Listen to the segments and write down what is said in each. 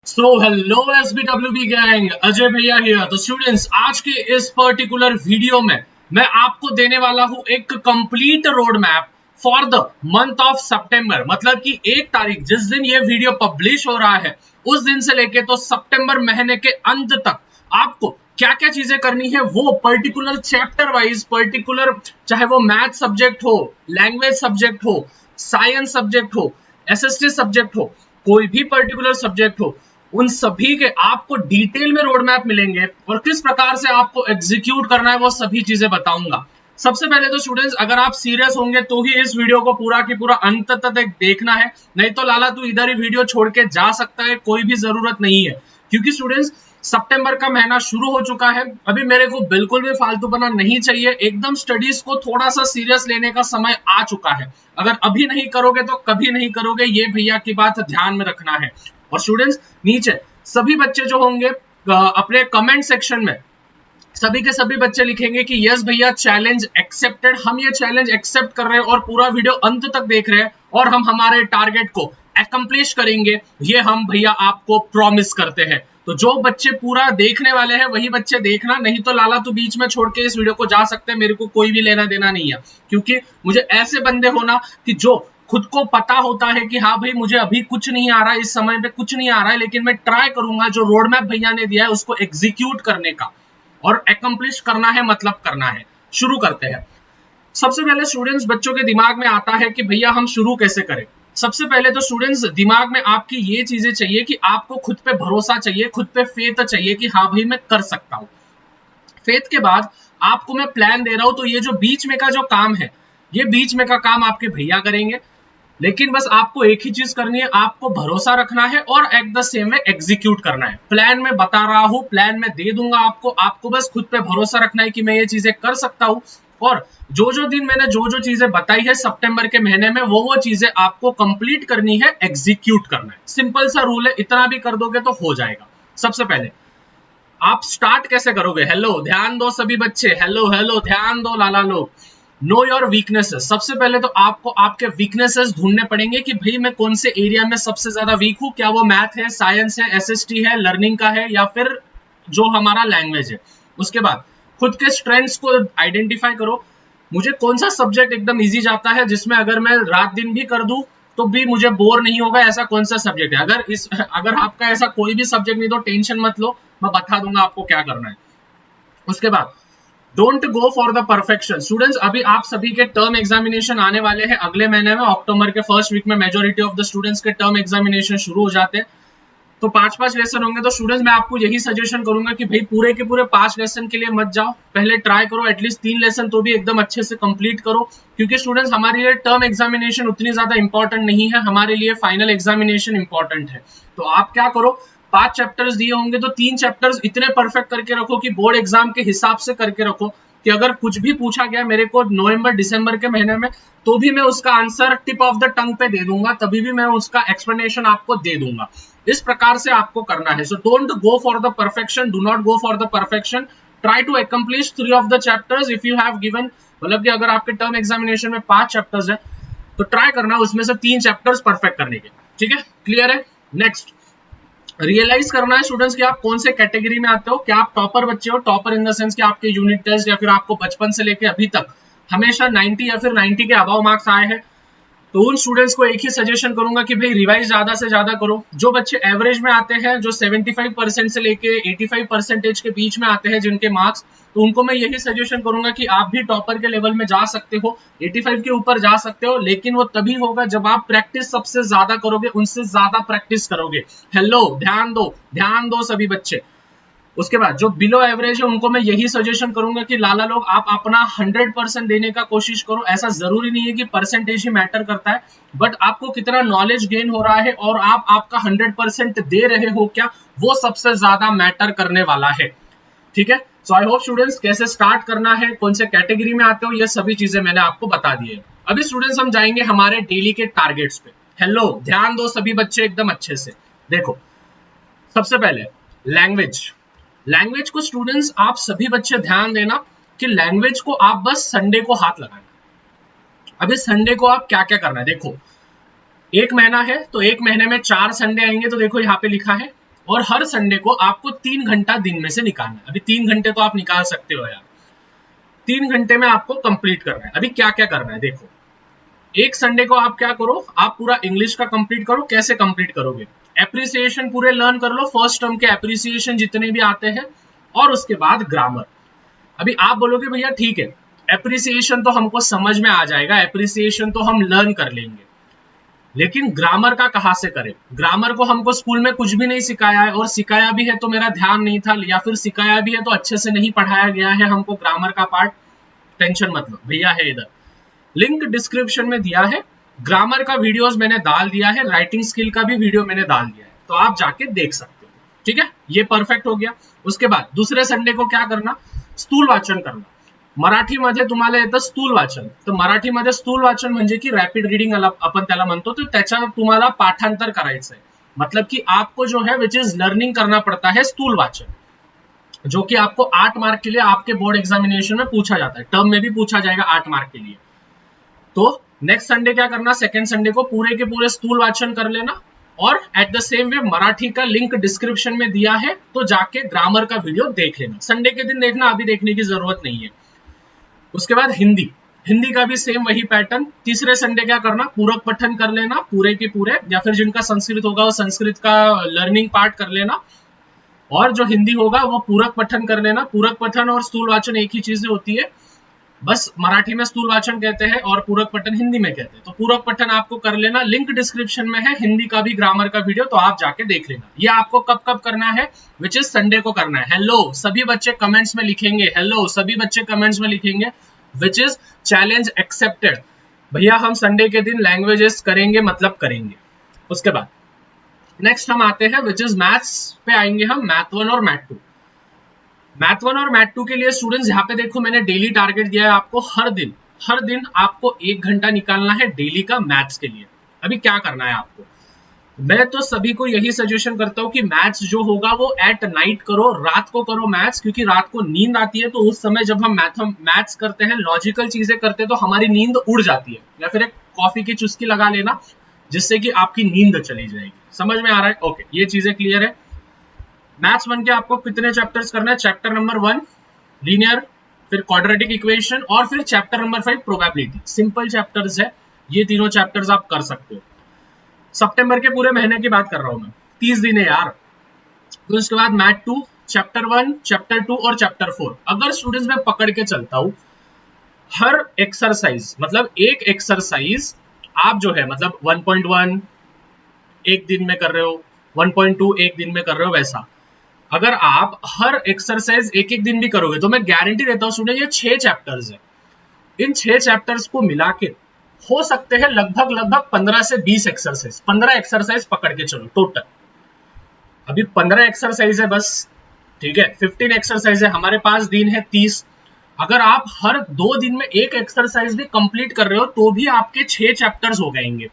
Hello SBWB gang, Ajay भैया here. तो students, आज के इस पर्टिकुलर वीडियो में मैं आपको देने वाला हूं एक complete road map for the month of सितंबर। मतलब कि 1 तारीख जिस दिन ये वीडियो पब्लिश हो रहा है उस दिन से लेके तो सितंबर महीने के अंत तक आपको क्या क्या चीजें करनी है वो पर्टिकुलर चैप्टर वाइज, पर्टिकुलर चाहे वो मैथ सब्जेक्ट हो, लैंग्वेज सब्जेक्ट हो, साइंस सब्जेक्ट हो, SST सब्जेक्ट हो, कोई भी पर्टिकुलर सब्जेक्ट हो, उन सभी के आपको डिटेल में रोड मैप मिलेंगे और किस प्रकार से आपको एग्जीक्यूट करना है वो सभी चीजें बताऊंगा। सबसे पहले तो स्टूडेंट्स, अगर आप सीरियस होंगे तो ही इस वीडियो को पूरा की पूरा अंत तक देखना है, नहीं तो लाला तू इधर ही वीडियो छोड़ के जा सकता है, कोई भी जरूरत नहीं है। क्योंकि स्टूडेंट्स, सितंबर का महीना शुरू हो चुका है, अभी मेरे को बिल्कुल भी फालतूपना नहीं चाहिए, एकदम स्टडीज को थोड़ा सा सीरियस लेने का समय आ चुका है। अगर अभी नहीं करोगे तो कभी नहीं करोगे, ये भैया की बात ध्यान में रखना है। और स्टूडेंट्स, नीचे सभी बच्चे जो होंगे अपने कमेंट सेक्शन में सभी के सभी बच्चे लिखेंगे कि यस भैया चैलेंज एक्सेप्टेड, हम ये चैलेंज एक्सेप्ट कर रहे हैं और पूरा वीडियो अंत तक देख रहे हैं और हम हमारे टारगेट को अकम्प्लिश करेंगे, ये हम भैया आपको प्रॉमिस करते हैं। तो जो बच्चे पूरा देखने वाले हैं वही बच्चे देखना, नहीं तो लाला तू बीच में छोड़ के इस वीडियो को जा सकते हैं, मेरे को कोई भी लेना देना नहीं है। क्योंकि मुझे ऐसे बंदे होना कि जो खुद को पता होता है कि हाँ भाई मुझे अभी कुछ नहीं आ रहा है, इस समय पे कुछ नहीं आ रहा है, लेकिन मैं ट्राई करूंगा जो रोड मैप भैया ने दिया है उसको एग्जीक्यूट करने का और अकम्प्लिश करना है, मतलब करना है। शुरू करते हैं। सबसे पहले स्टूडेंट्स, बच्चों के दिमाग में आता है कि भैया हम शुरू कैसे करें। सबसे पहले तो स्टूडेंट्स, दिमाग में आपकी ये चीजें चाहिए कि आपको खुद पे भरोसा चाहिए, खुद पे फेथ चाहिए कि हाँ भाई मैं कर सकता हूं। फेथ के बाद आपको मैं प्लान दे रहा हूं, तो ये जो बीच में का जो काम है, ये बीच में का काम आपके भैया करेंगे, लेकिन बस आपको एक ही चीज करनी है, आपको भरोसा रखना है और at the same way execute करना है। प्लान में बता रहा हूं, प्लान में दे दूंगा आपको बस खुद पे भरोसा रखना है कि मैं ये चीजें कर सकता हूं। और जो जो दिन मैंने जो जो चीजें बताई है सितंबर के महीने में, वो चीजें आपको कंप्लीट करनी है, एग्जीक्यूट करना है। सिंपल सा रूल है, इतना भी कर दोगे तो हो जाएगा। सबसे पहले आप स्टार्ट कैसे करोगे? हेलो ध्यान दो सभी बच्चे, हेलो हेलो ध्यान दो लाला लोग। Know your weaknesses. सबसे पहले तो आपको आपके वीकनेसेस ढूंढने पड़ेंगे कि भाई मैं कौन से एरिया में सबसे ज्यादा वीक हूं। क्या वो मैथ है, साइंस है, SST है, लर्निंग का है, या फिर जो हमारा लैंग्वेज है। उसके बाद खुद के स्ट्रेंथ्स को आइडेंटिफाई करो। मुझे कौन सा सब्जेक्ट एकदम इजी जाता है जिसमें अगर मैं रात दिन भी कर दूं तो भी मुझे बोर नहीं होगा, ऐसा कौन सा सब्जेक्ट है। अगर आपका ऐसा कोई भी सब्जेक्ट नहीं तो टेंशन मत लो, मैं बता दूंगा आपको क्या करना है। उसके बाद don't go for the perfection. Students, अभी आप सभी के टर्म एग्जामिनेशन आने वाले हैं अगले महीने में, अक्टूबर के फर्स्ट वीक में मेजोरिटी ऑफ द स्टूडेंट्स के टर्म एग्जामिनेशन शुरू हो जाते हैं। तो 5-5 लेसन होंगे। तो स्टूडेंट्स, मैं आपको यही सजेशन करूंगा कि भाई पूरे के पूरे 5 लेसन के लिए मत जाओ, पहले ट्राई करो एटलीस्ट 3 लेसन तो भी एकदम अच्छे से कंप्लीट करो। क्योंकि स्टूडेंट्स, हमारे लिए टर्म एग्जामिनेशन उतनी ज्यादा इंपॉर्टेंट नहीं है, हमारे लिए फाइनल एग्जामिनेशन इंपॉर्टेंट है। तो आप क्या करो, 5 चैप्टर्स दिए होंगे तो 3 चैप्टर्स इतने परफेक्ट करके रखो कि बोर्ड एग्जाम के हिसाब से करके रखो कि अगर कुछ भी पूछा गया मेरे को नवंबर दिसंबर के महीने में, तो भी मैं उसका answer tip of the tongue पे दे दूंगा, तभी भी मैं उसका एक्सप्लेनेशन आपको दे दूंगा। इस प्रकार से आपको करना है। So don't go for the perfection, do not go for the perfection, try to accomplish 3 of the chapters if you have given. मतलब कि अगर आपके टर्म एग्जामिनेशन में 5 चैप्टर्स है तो ट्राई करना उसमें से 3 चैप्टर्स परफेक्ट करने के। ठीक है, क्लियर है? नेक्स्ट, रियलाइज करना है स्टूडेंट्स कि आप कौन से कैटेगरी में आते हो। क्या आप टॉपर बच्चे हो? टॉपर इन द सेंस कि आपके यूनिट टेस्ट या फिर आपको बचपन से लेके अभी तक हमेशा 90 या फिर 90 के अबव मार्क्स आए हैं। तो उन स्टूडेंट्स को एक ही सजेशन करूंगा कि भाई रिवाइज ज्यादा से ज्यादा करो। जो बच्चे एवरेज में आते हैं, जो 75% से लेके 85% के बीच में आते हैं जिनके मार्क्स, तो उनको मैं यही सजेशन करूंगा कि आप भी टॉपर के लेवल में जा सकते हो, 85 के ऊपर जा सकते हो, लेकिन वो तभी होगा जब आप प्रैक्टिस सबसे ज्यादा करोगे, उनसे ज्यादा प्रैक्टिस करोगे। हेलो ध्यान दो सभी बच्चे। उसके बाद जो बिलो एवरेज है उनको मैं यही सजेशन करूंगा कि लाला लोग आप अपना 100% देने का कोशिश करो। ऐसा जरूरी नहीं है कि परसेंटेज ही मैटर करता है, बट आपको कितना नॉलेज गेन हो रहा है और आप आपका 100% दे रहे हो क्या, वो सबसे ज्यादा मैटर करने वाला है। ठीक है, सो आई होप स्टूडेंट्स, कैसे स्टार्ट करना है, कौन से कैटेगरी में आते हो, ये सभी चीजें मैंने आपको बता दी है। अभी स्टूडेंट्स हम जाएंगे हमारे डेली के टारगेट्स पे। हेलो ध्यान दो सभी बच्चे एकदम अच्छे से। देखो, सबसे पहले लैंग्वेज को स्टूडेंट्स आप सभी बच्चे ध्यान देना कि लैंग्वेज को आप बस संडे को हाथ लगाना। अभी संडे को आप क्या क्या करना है देखो, 1 महीना है तो 1 महीने में 4 संडे आएंगे। तो देखो यहाँ पे लिखा है और हर संडे को आपको 3 घंटा दिन में से निकालना है। अभी 3 घंटे तो आप निकाल सकते हो यार, 3 घंटे में आपको कंप्लीट करना है। अभी क्या क्या करना है देखो, एक संडे को आप क्या करो, आप पूरा इंग्लिश का कंप्लीट करो। कैसे कंप्लीट करोगे, एप्रिसिएशन पूरे लर्न कर लो, फर्स्ट टर्म के एप्रिसिएशन जितने भी आते हैं, और उसके बाद ग्रामर। अभी आप बोलोगे भैया ठीक है, एप्रिसिएशन तो हमको समझ में आ जाएगा, एप्रिसिएशन तो हम लर्न कर लेंगे, लेकिन ग्रामर का कहां से करें। ग्रामर को हमको स्कूल में कुछ भी नहीं सिखाया है, और सिखाया भी है तो मेरा ध्यान नहीं था, या फिर सिखाया भी है तो अच्छे से नहीं पढ़ाया गया है हमको ग्रामर का पार्ट। टेंशन मत लो, भैया है इधर, लिंक डिस्क्रिप्शन में दिया है, ग्रामर का वीडियोस मैंने डाल दिया है, राइटिंग स्किल का भी वीडियो मैंने डाल दिया है, तो आप जाके देख सकते हो। ठीक है, ये परफेक्ट हो गया। उसके बाद दूसरे संडे को क्या करना, स्थूल वाचन करना। मराठीमध्ये तुम्हाला येतं स्थूल वाचन, तर मराठीमध्ये स्थूल वाचन म्हणजे की रॅपिड रीडिंग आपण त्याला म्हणतो, तो त्याच्या तुम्हाला पाठांतर करायचं है। मतलब कि आपको जो है विच इज लर्निंग करना पड़ता है स्थूल वाचन, जो कि आपको 8 मार्क के लिए आपके बोर्ड एग्जामिनेशन में पूछा जाता है, टर्म में भी पूछा जाएगा 8 मार्क के लिए। तो नेक्स्ट संडे क्या करना, सेकेंड संडे को पूरे के पूरे स्थूल वाचन कर लेना, और at the same way Marathi का लिंक डिस्क्रिप्शन में दिया है, तो जाके ग्रामर का वीडियो देख लेना। संडे के दिन देखना, अभी देखने की जरूरत नहीं है। उसके बाद हिंदी, हिंदी का भी सेम वही पैटर्न। तीसरे संडे क्या करना, पूरक पठन कर लेना पूरे के पूरे, या फिर जिनका संस्कृत होगा वो संस्कृत का लर्निंग पार्ट कर लेना, और जो हिंदी होगा वो पूरक पठन कर लेना। पूरक पठन और स्थूल वाचन एक ही चीजें होती है, बस मराठी में स्थूल वाचन कहते हैं और पूरक पठन हिंदी में कहते हैं। तो पूरक पठन आपको कर लेना, लिंक डिस्क्रिप्शन में है हिंदी का भी ग्रामर का वीडियो, तो आप जाके देख लेना। ये आपको कब कब करना है, विच इज संडे को करना है। हेलो सभी बच्चे कमेंट्स में लिखेंगे, हेलो सभी बच्चे कमेंट्स में लिखेंगे विच इज चैलेंज एक्सेप्टेड। भैया हम संडे के दिन लैंग्वेजेस करेंगे, मतलब करेंगे। उसके बाद नेक्स्ट हम आते हैं विच इज मैथ्स पे आएंगे हम, मैथ 1 और मैथ 2। मैथ 1 और मैथ 2 के लिए स्टूडेंट्स यहाँ पे देखो मैंने डेली टारगेट दिया है आपको, हर दिन आपको 1 घंटा निकालना है डेली का मैथ्स के लिए। अभी क्या करना है आपको, मैं तो सभी को यही सजेशन करता हूँ कि मैथ्स जो होगा वो एट नाइट करो, रात को करो मैथ्स, क्योंकि रात को नींद आती है, तो उस समय जब हम मैथ्स करते हैं, लॉजिकल चीजें करते हैं, तो हमारी नींद उड़ जाती है। या फिर एक कॉफी की चुस्की लगा लेना जिससे कि आपकी नींद चली जाएगी। समझ में आ रहा है, ओके, ये चीजें क्लियर है। मैथ्स 1 के आपको कितने चैप्टर्स करना है, चैप्टर नंबर 1 लीनियर, फिर क्वाड्रेटिक इक्वेशन, और फिर chapter number 5 probability. Simple chapters है, ये तीनों चैप्टर्स आप कर सकते हो। सितंबर के पूरे महीने की बात कर रहा हूं मैं, 30 दिन है यार। तो उसके बाद मैथ 2 चैप्टर 1 चैप्टर 2 और चैप्टर 4। अगर स्टूडेंट्स मैं पकड़ के चलता हूं, हर एक्सरसाइज मतलब एक एक्सरसाइज आप जो है मतलब 1.1 एक दिन में कर रहे हो, 1.2 एक दिन में कर रहे हो, वैसा अगर आप हर एक्सरसाइज एक एक दिन भी करोगे तो मैं गारंटी देता हूं स्टूडेंट, ये 6 चैप्टर्स है, इन 6 चैप्टर्स को मिला के हो सकते हैं लगभग 15 से 20 एक्सरसाइज, 15 एक्सरसाइज पकड़ के चलो टोटल। अभी 15 एक्सरसाइज है बस, ठीक है, 15 एक्सरसाइज है, हमारे पास दिन है 30। अगर आप हर 2 दिन में एक एक्सरसाइज भी कंप्लीट कर रहे हो तो भी आपके 6 चैप्टर्स हो जाएंगे।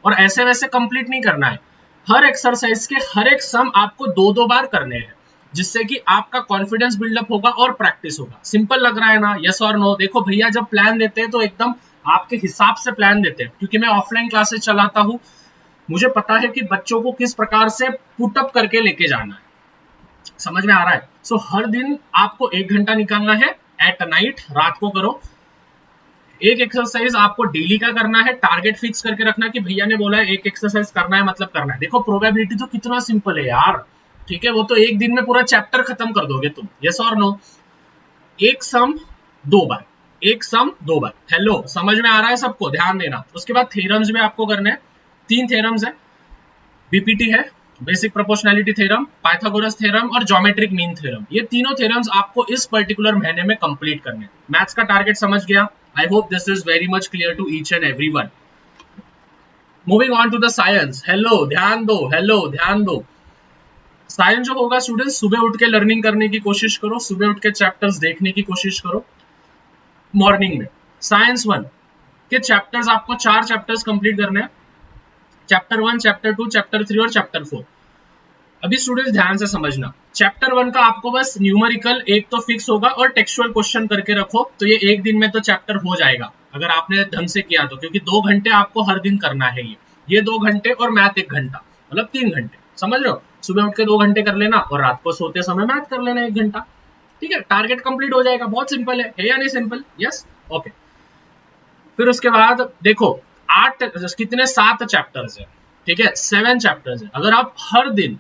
और ऐसे वैसे कंप्लीट नहीं करना है, हर एक्सरसाइज के हर एक सम आपको 2-2 बार करने हैं, जिससे कि आपका कॉन्फिडेंस बिल्डअप होगा और प्रैक्टिस होगा। सिंपल लग रहा है ना, यस और नो। देखो भैया जब प्लान देते हैं तो एकदम आपके हिसाब से प्लान देते हैं, क्योंकि मैं ऑफलाइन क्लासेस चलाता हूं, मुझे पता है कि बच्चों को किस प्रकार से पुटअप करके लेके जाना है। समझ में आ रहा है। सो हर दिन आपको 1 घंटा निकालना है, एट नाइट, रात को करो। एक एक्सरसाइज आपको डेली का करना है, टारगेट फिक्स करके रखना कि भैया ने बोला है एक एक्सरसाइज करना है मतलब करना है। देखो प्रोबेबिलिटी तो कितना सिंपल है यार, ठीक है, वो तो एक दिन में पूरा चैप्टर खत्म कर दोगे तुम, यस और नो। एक सम 2 बार, एक सम 2 बार। हेलो समझ में आ रहा है सबको, ध्यान देना। उसके बाद थ्योरम्स में आपको करने हैं, 3 थ्योरम्स है, बीपीटी है, basic proportionality theorem, Pythagoras theorem और ज्योमेट्रिक मीन थ्योरम। ये तीनों थ्योरम्स आपको इस पर्टिकुलर महीने में कंप्लीट करने हैं। मैथ्स का टारगेट समझ गया, I hope this is very much clear to each and everyone. Moving on to the science, hello ध्यान दो, हेलो ध्यान दो। साइंस जो होगा स्टूडेंट्स, सुबह उठ के लर्निंग करने की कोशिश करो, सुबह उठ के चैप्टर्स देखने की कोशिश करो मॉर्निंग में। साइंस 1 के चैप्टर्स आपको 4 चैप्टर्स कंप्लीट करने हैं, चैप्टर 1, चैप्टर 2, चैप्टर 3 और चैप्टर 4। अभी स्टूडेंट्स ध्यान से समझना, चैप्टर 1 का आपको बस न्यूमेरिकल एक तो फिक्स होगा और टेक्सचुअल क्वेश्चन करके रखो, तो ये एक दिन में तो चैप्टर हो जाएगा अगर आपने ढंग से किया तो, क्योंकि 2 घंटे आपको हर दिन करना है ये 2 घंटे और मैथ 1 घंटा, मतलब 3 घंटे, समझ रहे हो। सुबह उठ के 2 घंटे कर लेना और रात को सोते समय मैथ कर लेना 1 घंटा, ठीक है, टारगेट कंप्लीट हो जाएगा। बहुत सिंपल है या नहीं सिंपल? Yes, okay. फिर उसके बाद देखो 8 कितने 7 चैप्टर्स है, ठीक है, 7 चैप्टर्स है। अगर आप हर दिन,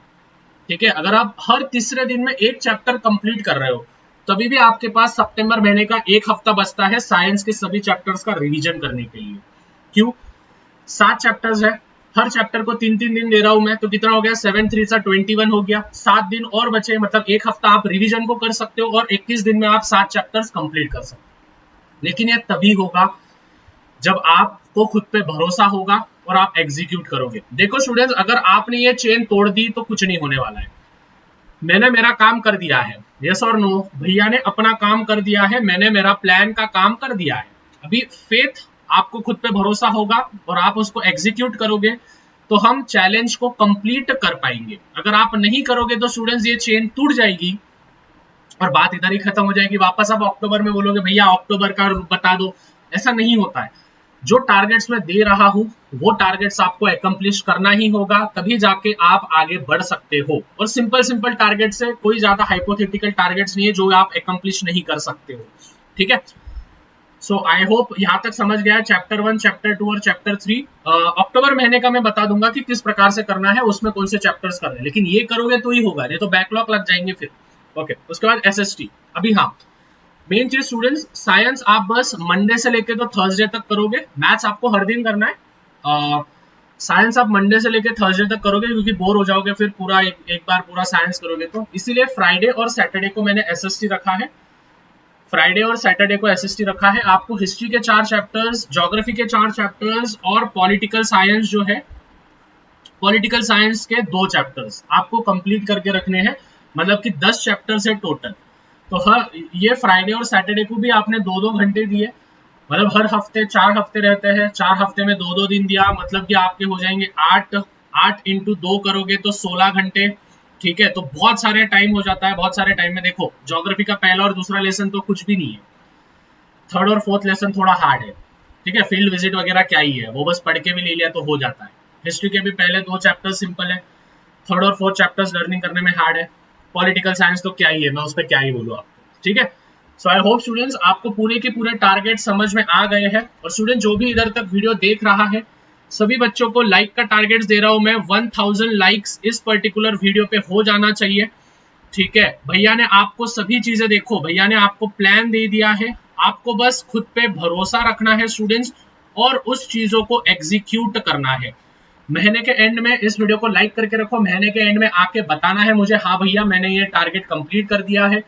ठीक है, अगर आप हर तीसरे दिन में एक चैप्टर कंप्लीट कर रहे हो तभी भी आपके पास सितंबर महीने का 1 हफ्ता बचता है साइंस के सभी चैप्टर्स का रिवीजन करने के लिए। क्यों? 7 चैप्टर्स है, हर चैप्टर को 3-3 दिन दे रहा हूं मैं, तो कितना हो गया 7 3 सा 21 हो गया। 7 दिन और बचे, मतलब 1 हफ्ता आप रिवीजन को कर सकते हो और 21 दिन में आप 7 चैप्टर्स कंप्लीट कर सकते हो। लेकिन ये तभी होगा जब आपको खुद पे भरोसा होगा और आप एग्जीक्यूट करोगे। देखो स्टूडेंट्स, अगर आपने ये चेन तोड़ दी तो कुछ नहीं होने वाला है। मैंने मेरा काम कर दिया है, यस और नो? भैया ने अपना काम कर दिया है, मैंने मेरा प्लान का काम कर दिया है। अभी फेथ, आपको खुद पे भरोसा होगा और आप उसको एग्जीक्यूट करोगे तो हम चैलेंज को कंप्लीट कर पाएंगे। अगर आप नहीं करोगे तो स्टूडेंट्स ये चेन टूट जाएगी और बात इधर ही खत्म हो जाएगी। वापस आप अक्टूबर में बोलोगे भैया अक्टूबर का बता दो, ऐसा नहीं होता है। जो टारगेट्स मैं दे रहा हूं वो टारगेट्स आपको एकम्प्लिश करना ही होगा, तभी जाके आप आगे बढ़ सकते हो। और सिंपल सिंपल टारगेट्स है, कोई ज्यादा हाइपोथेटिकल टारगेट्स नहीं है जो आप एकम्प्लिश नहीं कर सकते हो, ठीक है। सो आई होप यहां तक समझ गया है चैप्टर 1, चैप्टर 2 और चैप्टर 3। अक्टूबर महीने का मैं बता दूंगा कि किस प्रकार से करना है, उसमें कौन से चैप्टर्स करने हैं, लेकिन ये करोगे तो ही होगा, नहीं तो बैकलॉग लग जाएंगे फिर। ओके, उसके बाद एसएसटी। अभी हाँ, मेन चीज स्टूडेंट्स, साइंस आप बस मंडे से लेके तो थर्सडे तक करोगे, मैथ्स आपको हर दिन करना है। साइंस आप मंडे से लेके थर्सडे तक करोगे क्योंकि बोर हो जाओगे फिर पूरा एक बार पूरा साइंस करोगे तो, इसीलिए फ्राइडे और सैटरडे को मैंने एसएसटी रखा है। फ्राइडे और सैटरडे को एसएसटी रखा है। आपको हिस्ट्री के 4 चैप्टर्स, ज्योग्राफी के 4 चैप्टर्स और पॉलिटिकल साइंस जो है, पॉलिटिकल साइंस के 2 चैप्टर्स आपको कंप्लीट करके रखने हैं, मतलब कि 10 चैप्टर्स है टोटल। तो हर ये फ्राइडे और सैटरडे को भी आपने 2-2 घंटे दिए, मतलब हर हफ्ते 4 हफ्ते रहते हैं, 4 हफ्ते में 2-2 दिन दिया, मतलब कि आपके हो जाएंगे 8 इंटू 2 करोगे तो 16 घंटे, ठीक है। तो बहुत सारे टाइम हो जाता है, बहुत सारे टाइम में। देखो ज्योग्राफी का पहला और दूसरा लेसन तो कुछ भी नहीं है, थर्ड और फोर्थ लेसन थोड़ा हार्ड है, ठीक है, फील्ड विजिट वगैरह क्या ही है, वो बस पढ़ के भी ले लिया तो हो जाता है। हिस्ट्री के भी पहले 2 चैप्टर सिंपल है, थर्ड और फोर्थ चैप्टर्स लर्निंग करने में हार्ड है। पॉलिटिकल साइंस तो क्या ही है, मैं उस पर क्या ही बोलूँ आपको, ठीक है। सो आई होप स्टूडेंट्स आपको पूरे के पूरे टारगेट समझ में आ गए हैं। और स्टूडेंट जो भी इधर तक वीडियो देख रहा है, सभी बच्चों को लाइक का टारगेट दे रहा हूं मैं, 1000 लाइक्स इस पर्टिकुलर वीडियो पे हो जाना चाहिए, ठीक है। भैया ने आपको सभी चीजें, देखो भैया ने आपको प्लान दे दिया है, आपको बस खुद पे भरोसा रखना है स्टूडेंट्स और उस चीजों को एग्जीक्यूट करना है। महीने के एंड में इस वीडियो को लाइक करके रखो, महीने के एंड में आके बताना है मुझे, हाँ भैया मैंने ये टारगेट कंप्लीट कर दिया है।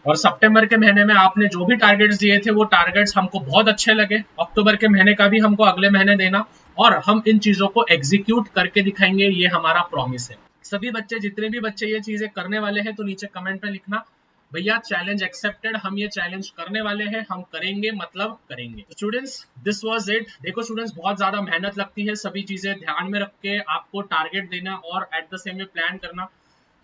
और सितंबर के महीने में आपने जो भी टारगेट्स दिए थे वो टारगेट्स हमको बहुत अच्छे लगे। अक्टूबर के महीने का भी हमको अगले महीने देना और हम इन चीजों को एग्जीक्यूट करके दिखाएंगे, ये हमारा प्रॉमिस है। सभी बच्चे, जितने भी बच्चे ये चीजें करने वाले हैं तो नीचे कमेंट में लिखना भैया चैलेंज एक्सेप्टेड, हम ये चैलेंज करने वाले हैं, हम करेंगे, मतलब करेंगे। Students this was it. देखो स्टूडेंट्स बहुत ज्यादा मेहनत लगती है, सभी चीजें ध्यान में रख के आपको टारगेट देना और एट द सेम में प्लान करना।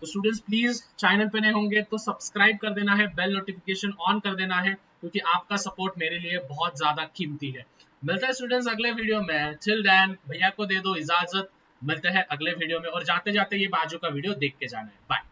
तो स्टूडेंट्स प्लीज चैनल पे नए होंगे तो सब्सक्राइब कर देना है, बेल नोटिफिकेशन ऑन कर देना है, क्योंकि आपका सपोर्ट मेरे लिए बहुत ज्यादा कीमती है। मिलते हैं स्टूडेंट्स अगले वीडियो में, टिल देन भैया को दे दो इजाजत, मिलते हैं अगले वीडियो में। और जाते जाते ये बाजू का वीडियो देख के जाना है, बाय।